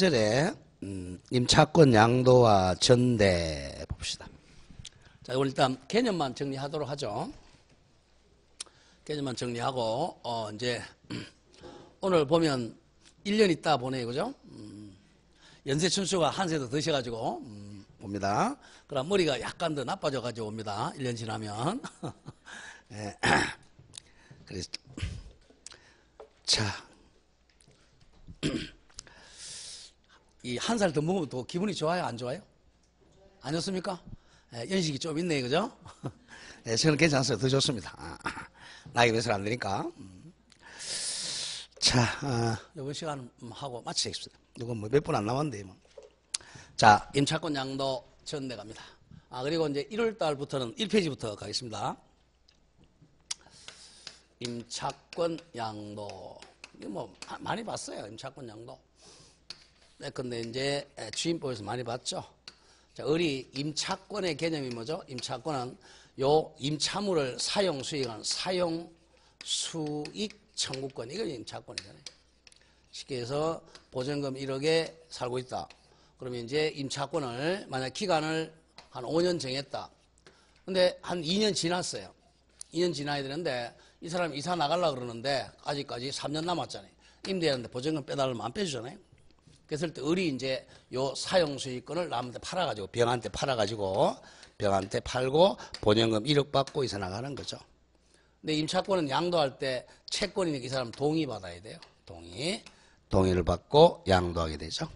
절에 임차권 양도와 전대 봅시다. 자, 오늘 일단 개념만 정리하도록 하죠. 개념만 정리하고 이제 오늘 보면 1년 있다 보네요, 그죠? 연세춘수가 한 세 더 드셔가지고 봅니다. 그럼 머리가 약간 더 나빠져가지고 옵니다. 1년 지나면. 네. 그래서 자, 이 한 살 더 먹으면 또 기분이 좋아요, 안 좋아요? 안 좋습니까? 네, 연식이 좀 있네, 그죠? 네, 저는 괜찮았어요. 더 좋습니다. 나이 몇살 안 되니까. 자, 이번 시간 하고 마치겠습니다. 이건 뭐 몇 분 안 남았는데, 뭐. 자, 임차권 양도 전대 갑니다. 그리고 이제 1월 달부터는 1페이지부터 가겠습니다. 임차권 양도. 이거 뭐 많이 봤어요, 임차권 양도. 네, 근데 이제 주임법에서 많이 봤죠. 자, 우리 임차권의 개념이 뭐죠? 임차권은 요 임차물을 사용 수익한 사용 수익 청구권, 이거 임차권이잖아요. 쉽게 해서 보증금 1억에 살고 있다. 그러면 이제 임차권을 만약 기간을 한 5년 정했다. 근데 한 2년 지났어요. 2년 지나야 되는데 이 사람이 이사 나가려고 그러는데 아직까지 3년 남았잖아요. 임대하는데 보증금 빼달라면 안 빼주잖아요. 그랬을 때 을이 이제 요 사용 수익권을 남한테 팔아가지고 병한테 팔아가지고 병한테 팔고 보증금 1억 받고 이사 나가는 거죠. 근데 임차권은 양도할 때 채권이니까 이 사람 동의 받아야 돼요. 동의를 받고 양도하게 되죠.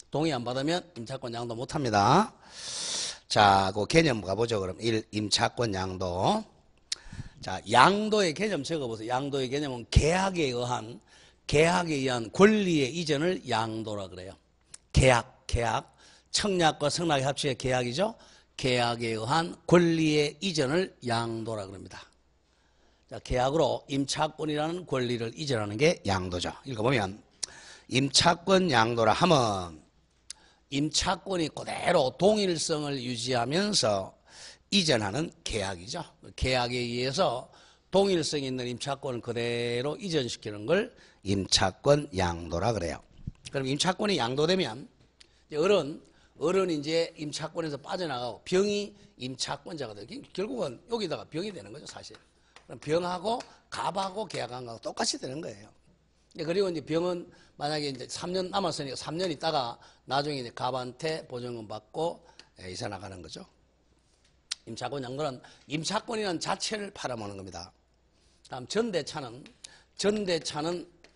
동의 안 받으면 임차권 양도 못 합니다. 자, 그 개념 가보죠. 그럼 1. 임차권 양도. 자, 양도의 개념 적어보세요. 양도의 개념은 계약에 의한 권리의 이전을 양도라 그래요. 계약. 청약과 성락의 합치의 계약이죠. 계약에 의한 권리의 이전을 양도라 그럽니다. 자, 계약으로 임차권이라는 권리를 이전하는 게 양도죠. 읽어보면 임차권 양도라 하면 임차권이 그대로 동일성을 유지하면서 이전하는 계약이죠. 계약에 의해서 동일성 있는 임차권을 그대로 이전시키는 걸 임차권 양도라 그래요. 그럼 임차권이 양도되면 어른이 이제 임차권에서 빠져나가고 병이 임차권자가 되고 결국은 여기다가 병이 되는 거죠, 사실. 그럼 병하고 갑하고 계약한 거하고 똑같이 되는 거예요. 그리고 이제 병은 만약에 이제 3년 남았으니까 3년 있다가 나중에 이제 갑한테 보증금 받고 이사 나가는 거죠. 임차권 양도는 임차권이라는 자체를 팔아먹는 겁니다. 다음 전대차는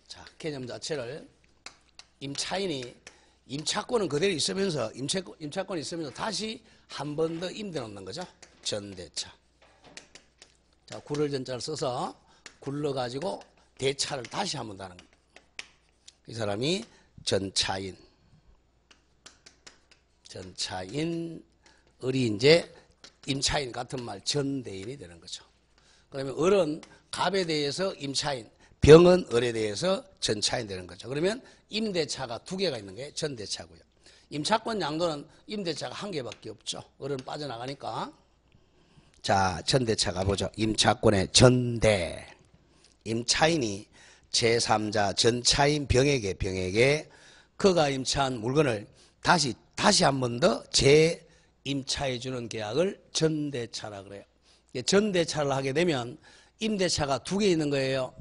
자, 개념 자체를 임차인이 임차권은 그대로 있으면서 임차권이 있으면서 다시 한 번 더 임대 놓는 거죠. 전대차. 자, 굴을 전자를 써서 굴러가지고 대차를 다시 한 번 더 하는 거예요. 이 사람이 전차인, 을이 이제 임차인 같은 말 전대인이 되는 거죠. 그러면 을은 갑에 대해서 임차인, 병은 을에 대해서 전차인 되는 거죠. 그러면 임대차가 두 개가 있는 게 전대차고요. 임차권 양도는 임대차가 한 개밖에 없죠. 을은 빠져나가니까. 자, 전대차 가보죠. 임차권의 전대. 임차인이 제3자 전차인 병에게 그가 임차한 물건을 다시 한 번 더 재임차해 주는 계약을 전대차라 그래요. 전대차를 하게 되면 임대차가 두 개 있는 거예요.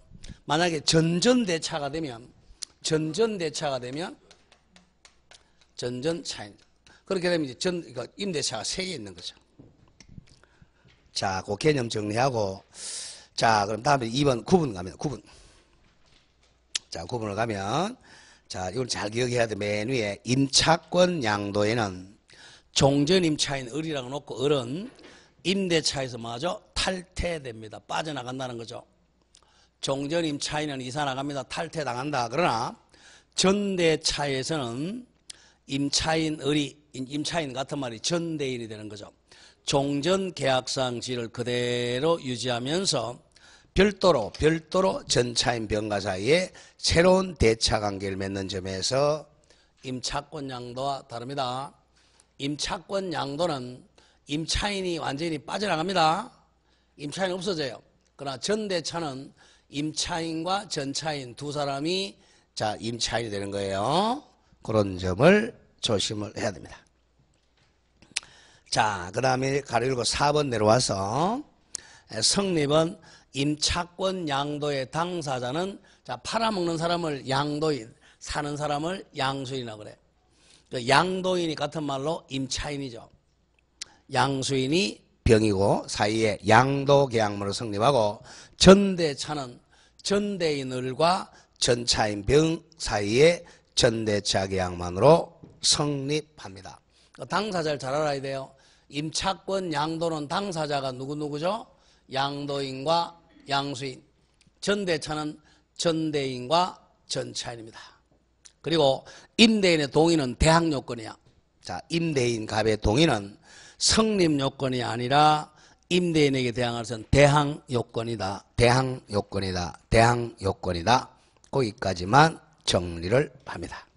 만약에 전전차가 되면 전전차인. 그렇게 되면 이제 임대차가 세 개 있는 거죠. 자, 그 개념 정리하고, 자, 그럼 다음에 2번 9분 가면 9분. 자, 9분을 가면, 자, 이걸 잘 기억해야 돼. 맨 위에 임차권 양도에는 종전 임차인 을이라고 놓고 을은 임대차에서 뭐하죠? 탈퇴됩니다. 빠져나간다는 거죠. 종전 임차인은 이사 나갑니다. 탈퇴당한다. 그러나 전대차에서는 임차인 같은 말이 전대인이 되는 거죠. 종전 계약상 지를 그대로 유지하면서 별도로 전차인 병가 사이에 새로운 대차 관계를 맺는 점에서 임차권 양도와 다릅니다. 임차권 양도는 임차인이 완전히 빠져나갑니다. 임차인이 없어져요. 그러나 전대차는 임차인과 전차인 두 사람이 자 임차인이 되는 거예요. 그런 점을 조심을 해야 됩니다. 자, 그 다음에 가로 열고 4번 내려와서 성립은 임차권 양도의 당사자는 자, 팔아먹는 사람을 양도인, 사는 사람을 양수인이라고 그래. 양도인이 같은 말로 임차인이죠. 양수인이 병이고 사이에 양도계약문으로 성립하고 전대차는 전대인을과 전차인 병 사이에 전대차 계약만으로 성립합니다. 당사자를 잘 알아야 돼요. 임차권 양도는 당사자가 누구누구죠? 양도인과 양수인. 전대차는 전대인과 전차인입니다. 그리고 임대인의 동의는 대항요건이야. 자, 임대인 갑의 동의는 성립요건이 아니라 임대인에게 대항할 것은 대항요건이다. 대항요건이다. 대항요건이다. 거기까지만 정리를 합니다.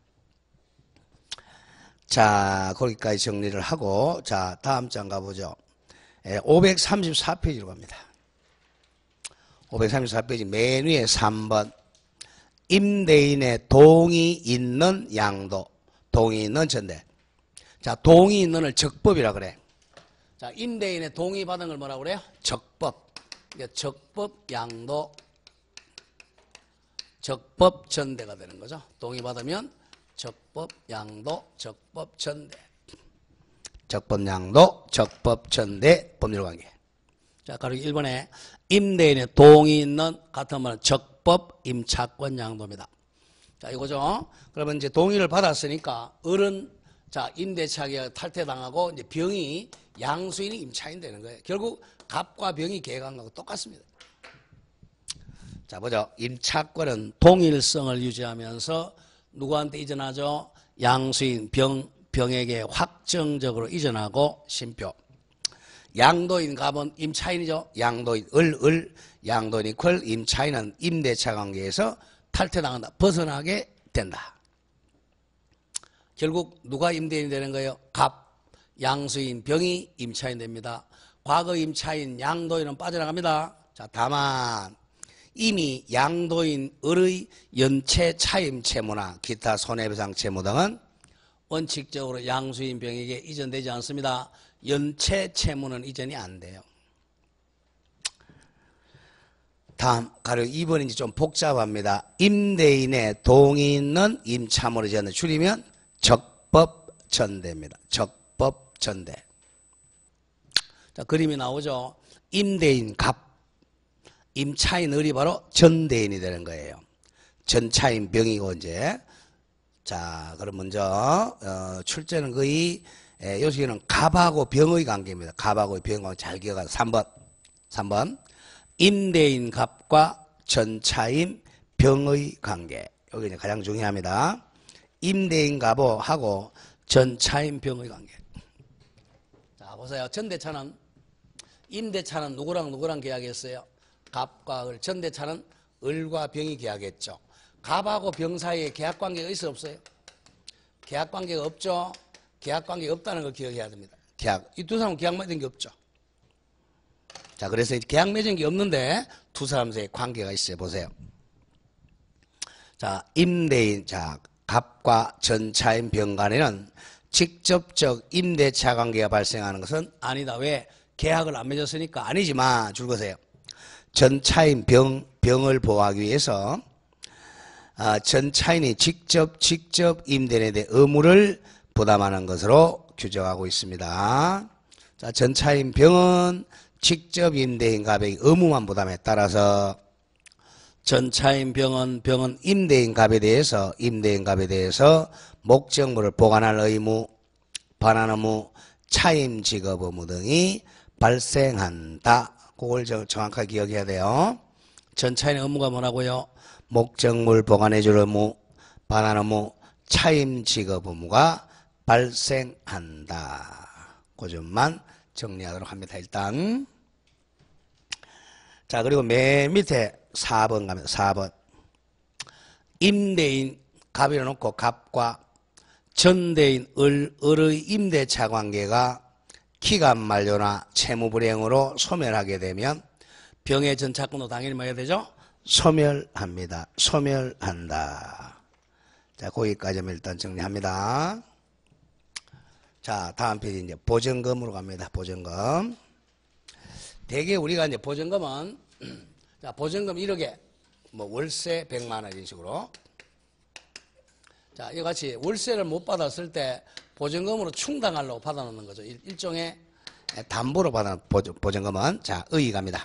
자, 거기까지 정리를 하고 자, 다음 장 가보죠. 534페이지로 갑니다. 534페이지 맨 위에 3번 임대인의 동의 있는 양도, 동의 있는 전대. 자, 동의 있는을 적법이라 그래. 자, 임대인의 동의 받은 걸 뭐라고 그래요? 적법. 적법 양도, 적법 전대가 되는 거죠. 동의 받으면 적법 양도, 적법 전대. 적법 양도, 적법 전대 법률 관계. 자, 그리고 1번에 임대인의 동의 있는 같은 말은 적법 임차권 양도입니다. 자, 이거죠. 그러면 이제 동의를 받았으니까 어른 자, 임대차 계약 탈퇴당하고 이제 병이 양수인이 임차인 되는 거예요. 결국 갑과 병이 계약한 거하고 똑같습니다. 자, 보죠. 임차권은 동일성을 유지하면서 누구한테 이전하죠? 양수인 병에게 확정적으로 이전하고 심표. 양도인 갑은 임차인이죠. 양도인 양도인 퀄 임차인은 임대차 관계에서 탈퇴당한다. 벗어나게 된다. 결국 누가 임대인이 되는 거예요? 갑, 양수인, 병이 임차인 됩니다. 과거 임차인, 양도인은 빠져나갑니다. 자, 다만 이미 양도인 을의 연체 차임 채무나 기타 손해배상 채무 등은 원칙적으로 양수인 병에게 이전되지 않습니다. 연체 채무는 이전이 안 돼요. 다음 가로 2번인지 좀 복잡합니다. 임대인의 동의 있는 임차물을 전대 줄이면 적법전대입니다. 적법전대. 자, 그림이 나오죠. 임대인 갑, 임차인 을이 바로 전대인이 되는 거예요. 전차인 병이고 이제 자, 그럼 먼저 출제는 거의 요식에는 갑하고 병의 관계입니다. 갑하고 병의 관계 잘 기억하세요. 3번 임대인 갑과 전차인 병의 관계. 여기 이제 가장 중요합니다. 임대인 갑하고 전차인 병의 관계. 자, 보세요. 전대차는 임대차는 누구랑 계약했어요? 갑과 을. 전대차는 을과 병이 계약했죠. 갑하고 병 사이에 계약관계가 있어 없어요? 계약관계가 없죠. 계약관계가 없다는 걸 기억해야 됩니다. 이 두 사람은 계약 맺은 게 없죠. 자, 그래서 계약 맺은 게 없는데 두 사람 사이에 관계가 있어요. 보세요. 자, 임대인, 자, 갑과 전차인 병 간에는 직접적 임대차 관계가 발생하는 것은 아니다. 왜? 계약을 안 맺었으니까 아니지만 줄 거세요. 전차인 병을 보호하기 위해서 전차인이 직접 임대인에 대해 의무를 부담하는 것으로 규정하고 있습니다. 자, 전차인 병은 직접 임대인 갑에게 의무만 부담에 따라서 전차인 병은 임대인 갑에 대해서 목적물을 보관할 의무, 반환 의무, 차임 지급 의무 등이 발생한다. 그걸 정확하게 기억해야 돼요. 전차인의 의무가 뭐라고요? 목적물 보관해줄 의무, 반환 의무, 차임 지급 의무가 발생한다. 그 점만 정리하도록 합니다. 일단 자, 그리고 맨 밑에 4번 가면 4번 임대인 갑이라 놓고 갑과 전대인 을의 임대차 관계가 기간 만료나 채무 불이행으로 소멸하게 되면 병의 전차권도 당연히 뭐 해야 되죠? 소멸합니다. 소멸한다. 자, 거기까지만 일단 정리합니다. 자, 다음 페이지 이제 보증금으로 갑니다. 보증금. 대개 우리가 이제 보증금은 자, 보증금 1억에 뭐 월세 100만 원 이런 식으로. 자, 이와 같이 월세를 못 받았을 때 보증금으로 충당하려고 받아놓는 거죠. 일종의 담보로 받은 보증금은 자, 의 갑니다.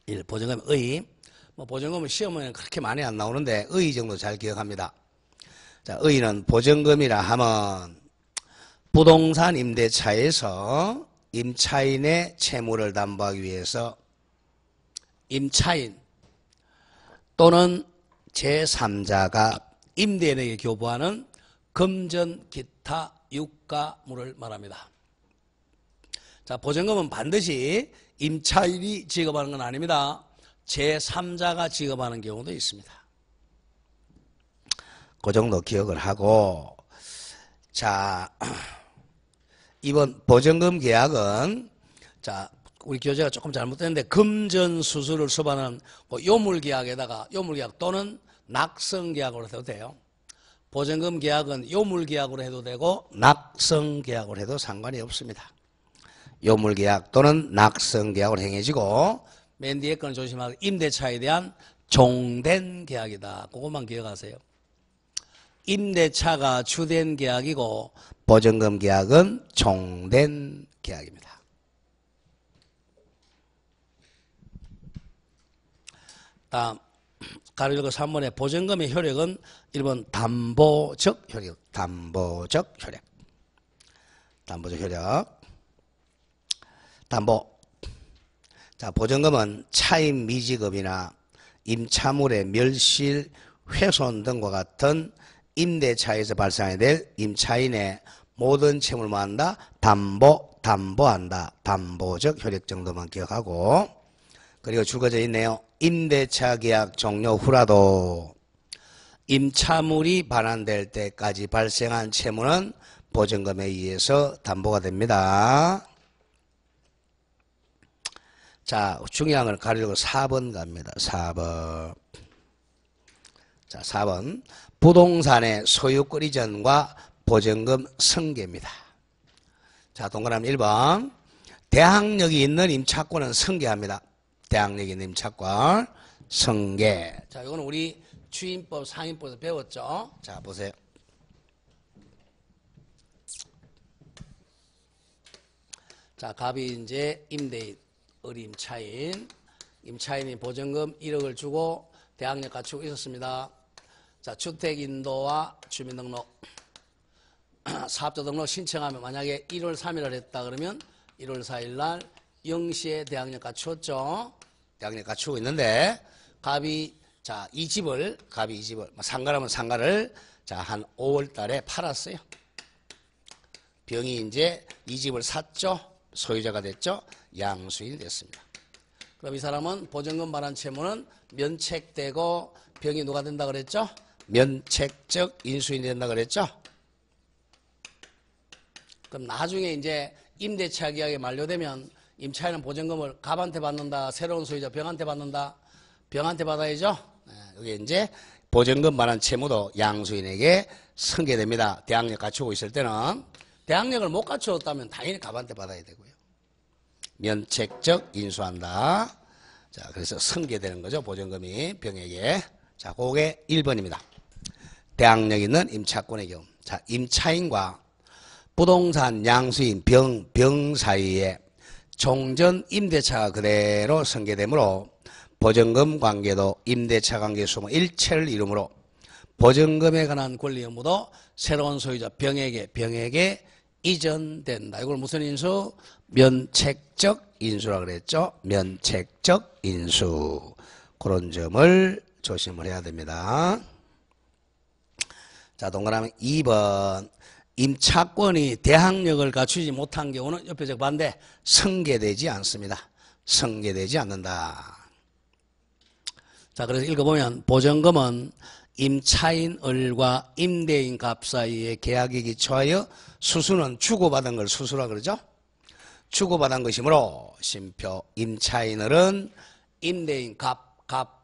1. 보증금 의. 뭐 보증금은 시험은 그렇게 많이 안 나오는데 의 정도 잘 기억합니다. 자, 의는 보증금이라 하면 부동산 임대차에서 임차인의 채무를 담보하기 위해서 임차인 또는 제3자가 임대인에게 교부하는 금전 기타 유가물을 말합니다. 자, 보증금은 반드시 임차인이 지급하는 건 아닙니다. 제3자가 지급하는 경우도 있습니다. 그 정도 기억을 하고, 자, 이번 보증금 계약은, 자, 우리 교재가 조금 잘못됐는데, 금전수수를 수반하는 뭐 요물계약에다가, 요물계약 또는 낙성계약으로 해도 돼요. 보증금 계약은 요물계약으로 해도 되고, 낙성계약으로 해도 상관이 없습니다. 요물계약 또는 낙성계약으로 행해지고, 맨 뒤에 건 조심하고, 임대차에 대한 종된 계약이다. 그것만 기억하세요. 임대차가 주된 계약이고 보증금 계약은 종된 계약입니다. 다음 가로 3번의 보증금의 효력은 1번 담보적 효력. 담보적 효력. 담보적 효력. 담보. 자, 보증금은 차임 미지급이나 임차물의 멸실, 훼손 등과 같은 임대차에서 발생하게 될 임차인의 모든 채무를 뭐한다? 담보한다. 담보적 효력 정도만 기억하고, 그리고 줄거져 있네요. 임대차 계약 종료 후라도 임차물이 반환될 때까지 발생한 채무는 보증금에 의해서 담보가 됩니다. 자, 중요한 걸 가리고 4번 갑니다. 4번. 자, 4번. 부동산의 소유권 이전과 보증금 승계입니다. 자, 동그라미 1번. 대항력이 있는 임차권은 승계합니다. 대항력이 있는 임차권 승계. 자, 이거는 우리 주임법, 상임법에서 배웠죠. 자, 보세요. 자, 갑이 이제 임대인, 을임차인. 임차인이 보증금 1억을 주고 대항력 갖추고 있었습니다. 자, 주택인도와 주민등록, 사업자 등록 신청하면 만약에 1월 3일을 했다 그러면 1월 4일 날 0시에 대항력 갖추었죠. 대항력 갖추고 있는데 갑이 자, 이 집을 상가라면 상가를 자, 한 5월 달에 팔았어요. 병이 이제 이 집을 샀죠. 소유자가 됐죠. 양수인이 됐습니다. 그럼 이 사람은 보증금 반환 채무는 면책되고 병이 누가 된다 그랬죠? 면책적 인수인이 된다 그랬죠? 그럼 나중에 이제 임대차 계약이 만료되면 임차인은 보증금을 갑한테 받는다, 새로운 소유자 병한테 받는다, 병한테 받아야죠? 여기 이제 보증금 반환 채무도 양수인에게 승계됩니다. 대항력 갖추고 있을 때는. 대항력을 못 갖추었다면 당연히 갑한테 받아야 되고요. 면책적 인수한다. 자, 그래서 승계되는 거죠. 보증금이 병에게. 자, 그게 1번입니다. 대항력 있는 임차권의 경우. 자, 임차인과 부동산 양수인 병 사이에 종전 임대차가 그대로 승계되므로 보증금 관계도 임대차 관계 수무 일체를 이루므로 보증금에 관한 권리 의무도 새로운 소유자 병에게 이전된다. 이걸 무슨 인수? 면책적 인수라 그랬죠. 면책적 인수. 그런 점을 조심을 해야 됩니다. 자, 동그라미 2번. 임차권이 대항력을 갖추지 못한 경우는 옆에 적 반대 승계되지 않습니다. 승계되지 않는다. 자, 그래서 읽어보면 보증금은 임차인 을과 임대인 갑 사이의 계약에 기초하여 수수는 주고받은 걸 수수라 그러죠. 주고받은 것이므로 심표 임차인 을은 임대인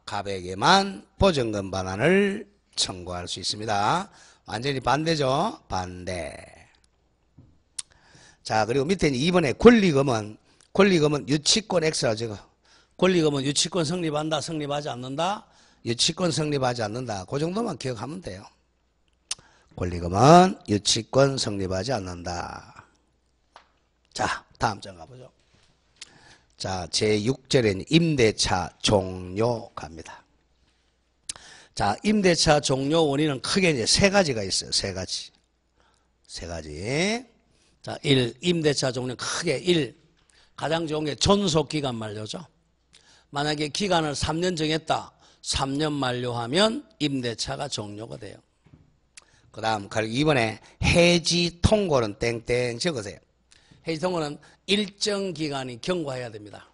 갑에게만 보증금 반환을 청구할 수 있습니다. 완전히 반대죠. 반대. 자, 그리고 밑에 2번에 권리금은 유치권 X라 적어. 권리금은 유치권 성립한다, 성립하지 않는다. 유치권 성립하지 않는다. 그 정도만 기억하면 돼요. 권리금은 유치권 성립하지 않는다. 자, 다음 장 가보죠. 자, 제6절에는 임대차 종료 갑니다. 자, 임대차 종료 원인은 크게 이제 세 가지가 있어요. 세 가지. 자, 1. 임대차 종료 크게 1. 가장 좋은 게 존속기간 만료죠. 만약에 기간을 3년 정했다. 3년 만료하면 임대차가 종료가 돼요. 그 다음, 그리고 이번에 해지 통고는 땡땡 적으세요. 해지 통고는 일정 기간이 경과해야 됩니다.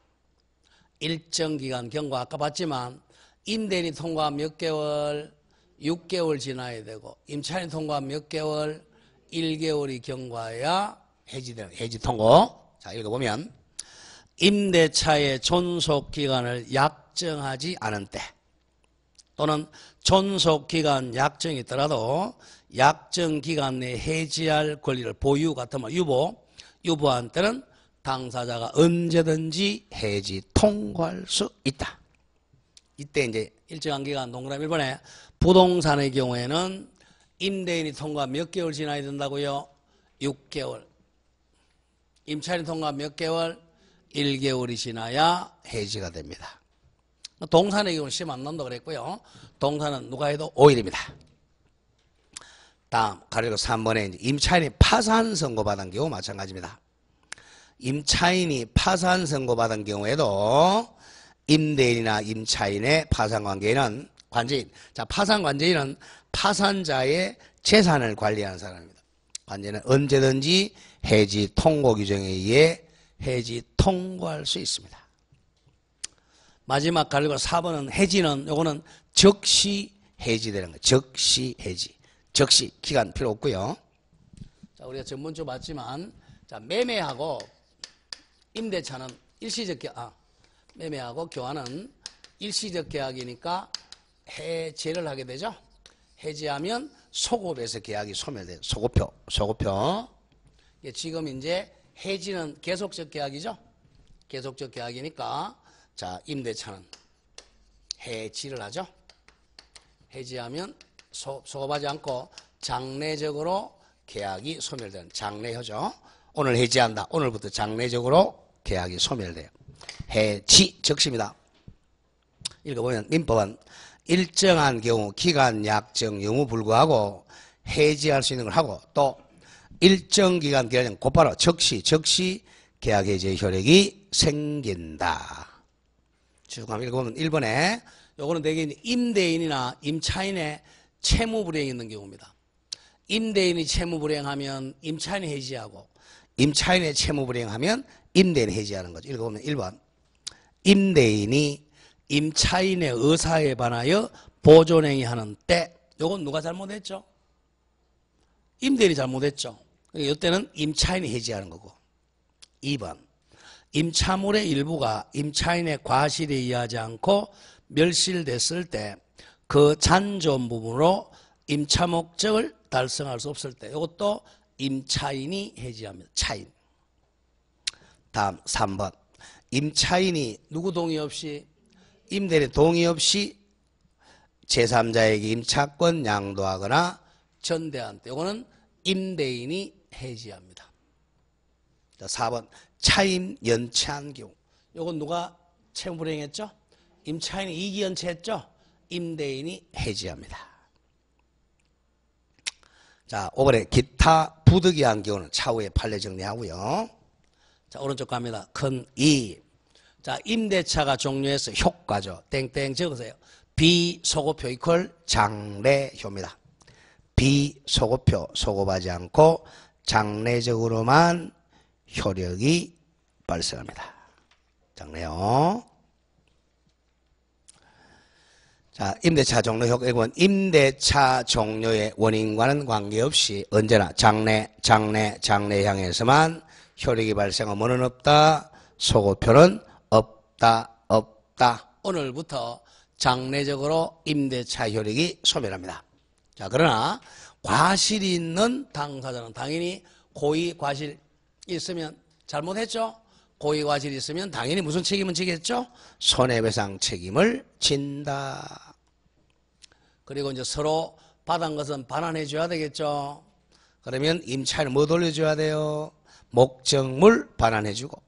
일정 기간 경과. 아까 봤지만 임대인이 통과 몇 개월, 6개월 지나야 되고 임차인이 통과 몇 개월, 1개월이 경과해야 해지되는 해지 통고. 자, 읽어보면 임대차의 존속기간을 약정하지 않은 때 또는 존속기간 약정이 있더라도 약정기간 내에 해지할 권리를 보유 같으면 유보한 때는 당사자가 언제든지 해지 통고할 수 있다. 이때 이제 일정한 기간 동그라미 1번에 부동산의 경우에는 임대인이 통과 몇 개월 지나야 된다고요? 6개월. 임차인이 통과 몇 개월? 1개월이 지나야 해지가 됩니다. 동산의 경우는 시험 안 난다고 그랬고요. 동산은 누가 해도 5일입니다. 다음, 가리고 3번에 임차인이 파산 선고받은 경우 마찬가지입니다. 임차인이 파산 선고받은 경우에도 임대인이나 임차인의 파산관계인은 자, 파산관계인은 파산자의 재산을 관리하는 사람입니다. 관계는 언제든지 해지 통고 규정에 의해 해지 통고할 수 있습니다. 마지막 가리고 4번은 해지는 요거는 즉시 해지되는 거예요. 즉시 해지. 즉시 기간 필요 없고요. 자, 우리가 전문적으로 봤지만 자, 매매하고 임대차는 일시적 계약, 매매하고 교환은 일시적 계약이니까 해제를 하게 되죠. 해지하면 소급에서 계약이 소멸돼요. 소급표. 지금 이제 해지는 계속적 계약이죠. 계속적 계약이니까 자, 임대차는 해지를 하죠. 해지하면 소급하지 않고 장래적으로 계약이 소멸되는 장래효죠. 오늘 해지한다. 오늘부터 장래적으로 계약이 소멸돼요. 해지 적시입니다. 읽어보면 민법은 일정한 경우 기간 약정 영무 불구하고 해지할 수 있는 걸 하고 또 일정 기간 기간은 곧바로 즉시 계약 해지 효력이 생긴다. 쭉 한번 읽어보면 1번에 요거는 대개 임대인이나 임차인의 채무 불이행이 있는 경우입니다. 임대인이 채무 불이행하면 임차인이 해지하고 임차인의 채무 불이행하면 임대인이 해지하는 거죠. 읽어보면 1번 임대인이 임차인의 의사에 반하여 보존행위 하는 때 요건 누가 잘못했죠? 임대인이 잘못했죠. 이때는 임차인이 해지하는 거고 2번 임차물의 일부가 임차인의 과실에 의하지 않고 멸실됐을 때 그 잔존 부분으로 임차 목적을 달성할 수 없을 때 이것도 임차인이 해지합니다. 차인. 다음 3번 임차인이 누구 동의 없이 임대인의 동의 없이 제3자에게 임차권 양도하거나 전대한 때 이거는 임대인이 해지합니다. 자, 4번 차임 연체한 경우 이건 누가 채무 불이행했죠? 임차인이 이기 연체했죠? 임대인이 해지합니다. 자, 5번에 기타 부득이한 경우는 차후에 판례 정리하고요. 자, 오른쪽 갑니다. 큰 2. 자, 임대차가 종료해서 효과죠. 땡땡 적으세요. 비소급표 이퀄 장래효입니다. 비소급표 소급하지 않고 장래적으로만 효력이 발생합니다. 장래요. 자, 임대차 종료 효과는 임대차 종료의 원인과는 관계없이 언제나 장래 향해서만 효력이 발생하면 뭐는 없다. 소급표는 없다. 오늘부터 장래적으로 임대차 효력이 소멸합니다. 자, 그러나 과실이 있는 당사자는 당연히 고의 과실 있으면 잘못했죠? 고의 과실이 있으면 당연히 무슨 책임은 지겠죠? 손해배상 책임을 진다. 그리고 이제 서로 받은 것은 반환해 줘야 되겠죠? 그러면 임차인은 뭐 돌려줘야 돼요? 목적물 반환해 주고,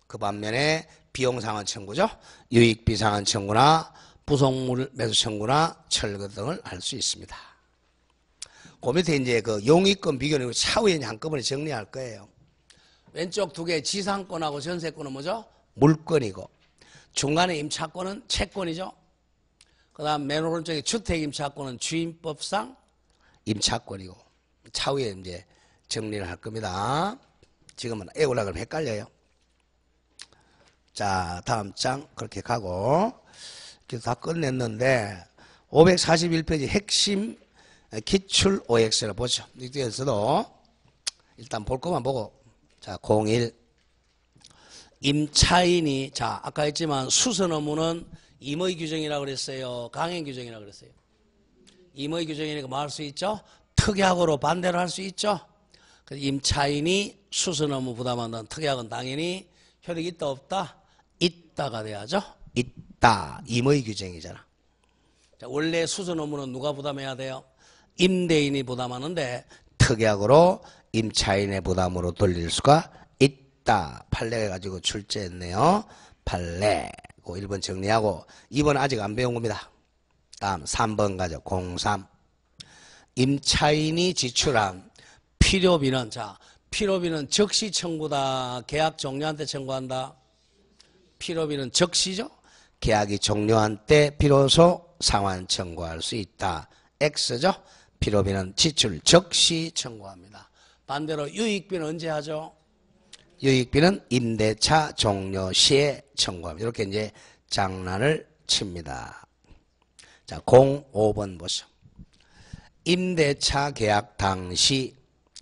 그 반면에 비용상환 청구죠. 유익비상환 청구나 부속물 매수 청구나 철거 등을 할 수 있습니다. 그 밑에 이제 그 용익권 비교는 차후에 한꺼번에 정리할 거예요. 왼쪽 두 개 지상권하고 전세권은 뭐죠? 물권이고, 중간에 임차권은 채권이죠. 그 다음 맨 오른쪽에 주택임차권은 주임법상 임차권이고, 차후에 이제 정리를 할 겁니다. 지금은 애올라 그러면 헷갈려요. 자, 다음 장 그렇게 가고, 이렇게 다 끝냈는데 541페이지 핵심 기출 OX를 보죠. 이때에서도 일단 볼 것만 보고, 자, 01 임차인이, 자, 아까 했지만 수선 의무는 임의 규정이라고 그랬어요, 강행 규정이라고 그랬어요? 임의 규정이니까 뭐 할 수 있죠? 특약으로 반대로 할 수 있죠. 그래서 임차인이 수선 의무 부담한다는 특약은 당연히 효력이 있다 없다? 있다가 돼야죠. 있다. 임의 규정이잖아. 자, 원래 수선 의무는 누가 부담해야 돼요? 임대인이 부담하는데 특약으로 임차인의 부담으로 돌릴 수가 있다. 판례 가지고 출제했네요. 판례. 1번 정리하고 2번 아직 안 배운 겁니다. 다음 3번 가죠. 03 임차인이 지출한 필요비는, 자, 필요비는 적시 청구다, 계약 종료한 때 청구한다? 필요비는 적시죠. 계약이 종료한 때 비로소 상환 청구할 수 있다. X죠. 필요비는 지출 적시 청구합니다. 반대로 유익비는 언제 하죠? 유익비는 임대차 종료 시에 청구합니다. 이렇게 이제 장난을 칩니다. 자, 05번 보죠. 임대차 계약 당시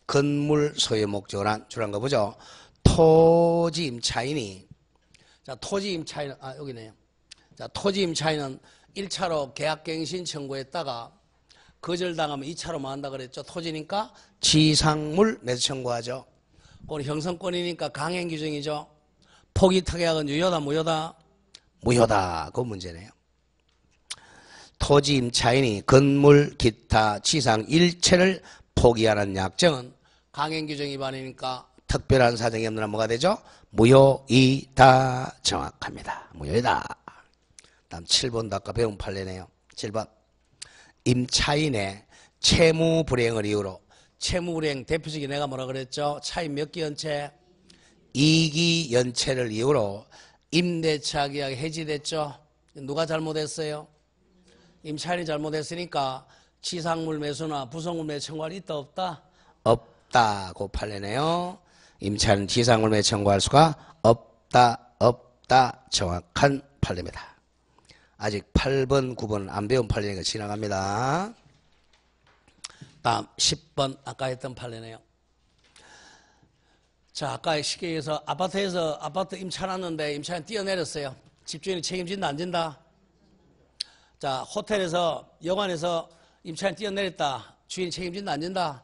건물 소유 목적을 한 줄한 거 보죠. 토지 임차인이, 자, 토지 임차인, 여기네요. 자, 토지 임차인은 1차로 계약갱신 청구했다가 거절당하면 2차로 뭐 한다 그랬죠? 토지니까 지상물 매수 청구하죠. 그건 형성권이니까 강행 규정이죠. 포기 특약은 유효다 무효다? 무효다. 그 문제네요. 토지 임차인이 건물 기타 지상 일체를 포기하는 약정은 강행 규정 위반이니까 특별한 사정이 없는 한 뭐가 되죠? 무효이다. 정확합니다. 무효이다. 다음 7번도 아까 배운 판례네요. 7번 임차인의 채무 불이행을 이유로, 채무 불이행 대표적인 내가 뭐라 그랬죠? 차임 몇 기 연체? 2기 연체를 이유로 임대차 계약이 해지됐죠. 누가 잘못했어요? 임차인이 잘못했으니까 지상물 매수나 부속물 매수 청구할 있다 없다? 없다. 그 판례네요. 임차인은 지상물 매수 청구할 수가 없다. 없다. 정확한 판례입니다. 아직 8번, 9번 안 배운 판례니까 지나갑니다. 다음 10번 아까 했던 판례네요. 자, 아까 쉽게 얘기해서 아파트 임차놨는데 임차인 뛰어내렸어요. 집주인이 책임진다 안 진다? 자, 호텔에서 여관에서 임차인 뛰어내렸다. 주인 책임진다 안 진다?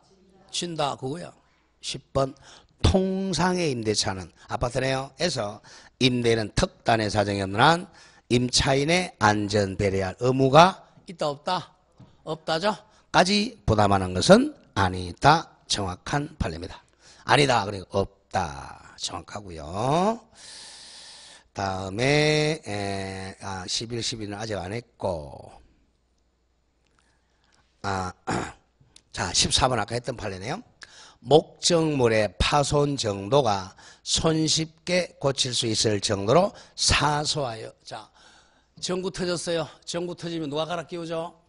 진다. 그거야. 10번 통상의 임대차는 아파트네요. 에서 임대인은 특단의 사정이 없는 한 임차인의 안전 배려할 의무가 있다 없다? 없다죠. 까지 부담하는 것은 아니다. 정확한 판례입니다. 아니다. 그러니까 없다. 정확하고요. 다음에 11, 12는 아직 안 했고, 자, 14번 아까 했던 판례네요. 목적물의 파손 정도가 손쉽게 고칠 수 있을 정도로 사소하여. 자, 전구 터졌어요. 전구 터지면 누가 갈아 끼우죠?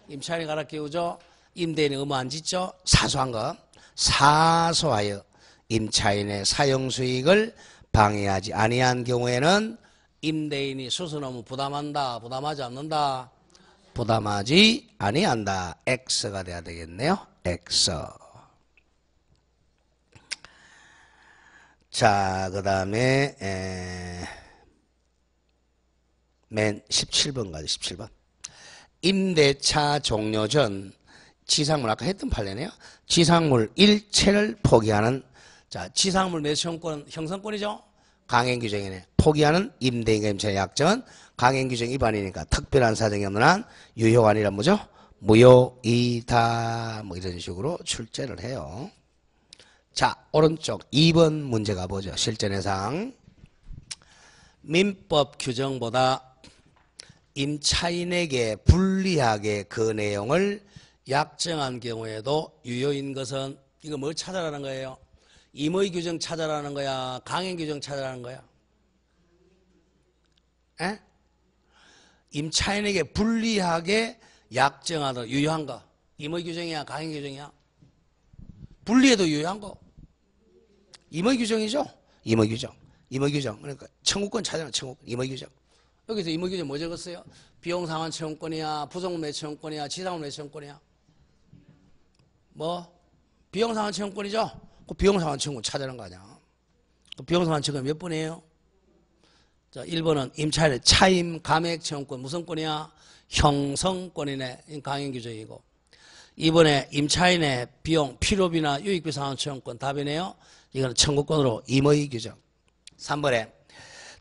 임차인이 갈아 끼우죠. 임대인이 의무 안 짓죠. 사소한 거. 사소하여 임차인의 사용수익을 방해하지 아니한 경우에는 임대인이 수선 의무 부담한다. 부담하지 않는다. 부담하지 아니한다. X가 돼야 되겠네요. X. 자, 그 다음에 맨 17번 가죠. 17번. 임대차 종료 전 지상물 아까 했던 판례네요. 지상물 일체를 포기하는 자 지상물 매수청권 형성권이죠. 강행규정이네. 포기하는 임대인과 임차인의 약정은 강행규정 위반이니까 특별한 사정이 없는 한 유효가 아니라 뭐죠? 무효이다. 뭐 이런 식으로 출제를 해요. 자 오른쪽 2번 문제가 뭐죠? 실전해상 민법 규정보다 임차인에게 불리하게 그 내용을 약정한 경우에도 유효인 것은 이거 뭐 찾아라는 거예요? 임의 규정 찾아라는 거야? 강행 규정 찾아라는 거야? 에? 임차인에게 불리하게 약정하도록 유효한 거 임의 규정이야? 강행 규정이야? 불리해도 유효한 거 임의 규정이죠? 임의 규정 임의 규정 그러니까 청구권 찾아라 청구권 임의 규정 여기서 임의 규정 뭐 적었어요? 비용상환 채용권이야? 부속물 매채용권이야? 지상물 매채용권이야? 뭐? 비용상환 채용권이죠? 그 비용상환 채용권 찾아라는 거 아니야? 그 비용상환 채용권 몇 번이에요? 자, 1번은 임차인의 차임 감액 채용권 무슨 권이야? 형성권이네. 강행규정이고 2번에 임차인의 비용 필요비나 유익비 상환 채용권 답이네요. 이거는 청구권으로 임의 규정. 3번에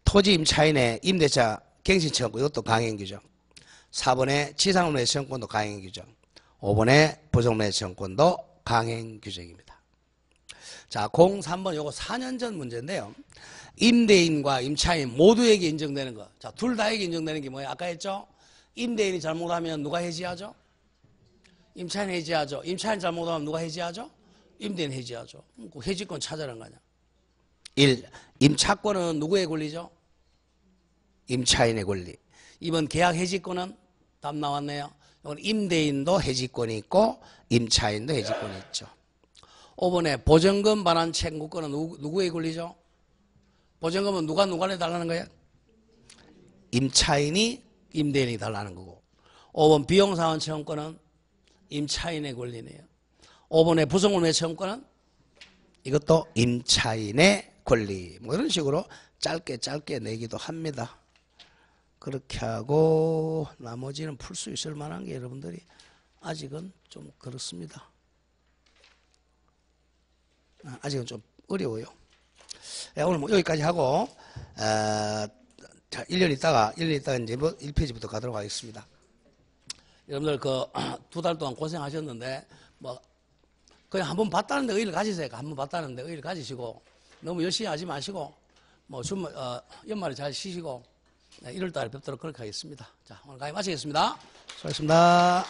토지 임차인의 임대차 갱신 채용권 이것도 강행규정. 4번에 지상물 채용권도 강행규정. 5번에 부속물 채용권도 강행규정입니다. 자, 03번 요거 4년 전 문제인데요. 임대인과 임차인 모두에게 인정되는 거. 자, 둘 다에게 인정되는 게 뭐예요? 아까 했죠? 임대인이 잘못하면 누가 해지하죠? 임차인 해지하죠. 임차인 잘못하면 누가 해지하죠? 임대인 해지하죠. 그 해지권 찾아라는 거 아니야. 1. 임차권은 누구의 권리죠? 임차인의 권리. 2번 계약 해지권은 답 나왔네요. 이건 임대인도 해지권이 있고 임차인도 해지권이 있죠. 5번에 보증금 반환 청구권은 누구의 권리죠? 보증금은 누가 누구한테 달라는 거예요? 임차인이 임대인이 달라는 거고. 5번 비용상환 채용권은 임차인의 권리네요. 5번에 부속물 매채용권은 이것도 임차인의 권리. 뭐 이런 식으로 짧게 내기도 합니다. 그렇게 하고 나머지는 풀 수 있을 만한 게 여러분들이 아직은 좀 그렇습니다. 아직은 좀 어려워요. 오늘 뭐 여기까지 하고 자 1년 있다가 이제 1페이지부터 가도록 하겠습니다. 여러분들 그 2달 동안 고생하셨는데 뭐 그냥 한번 봤다는데 의의를 가지세요. 한번 봤다는데 의의를 가지시고 너무 열심히 하지 마시고 뭐 연말에 잘 쉬시고 1월달에 뵙도록 그렇게 하겠습니다. 자 오늘 강의 마치겠습니다. 수고하셨습니다.